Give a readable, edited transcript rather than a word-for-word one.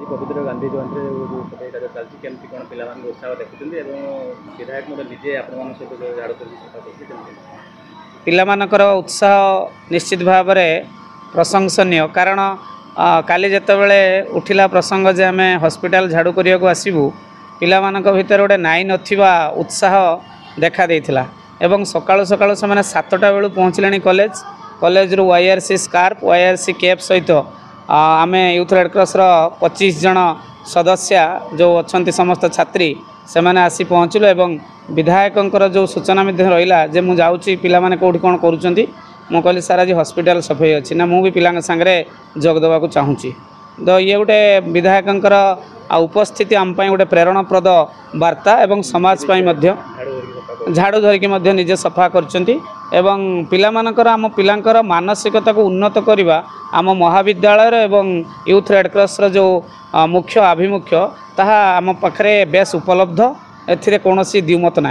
आज पवित्र गांधी जयंती जो चलती केमती कौन पिला उत्साह देखुं विधायक निजे आपण सहित झाड़ कर पिलामानकर उत्साह निश्चित भाव में प्रशंसनीय कारण काली जितेबाला उठिला प्रसंग जे आम हॉस्पिटल झाड़ू करने को आसबू पिलामानक भितर गोटे नाई नथिबा उत्साह देखा देइथिला एवं सकाळु सकाळु से 7टा बेलू पहुँचले कॉलेज कॉलेज रु YRC स्कार्फ YRC कैप सहित आम यूथ रेड क्रॉस 25 जन सदस्य जो अच्छा समस्त छात्री से मैंने आसी पहुँचलु एवं विधायकंकर जो सूचना रहा जे मुझे जाऊँगी पिलामाने कौटी कौन करुँच मु कहली सार आज हॉस्पिटल सफाई अच्छी ना मुझे पिला सांगे जोग देवा चाहूँगी तो ये गोटे विधायकंकर उपस्थिति आम गोटे प्रेरणाप्रद वार्ता एवं समाज झाड़ू धरिकी निजे सफा करचंती एवं पिलामानकर आम पिलांकर मानसिकता को उन्नत करवा आम महाविद्यालय एवं यूथ रेड क्रॉस जो मुख्य आभिमुख्य ताहा आम पाखरे बेस उपलब्ध एथिरे कौनसी द्विमत ना।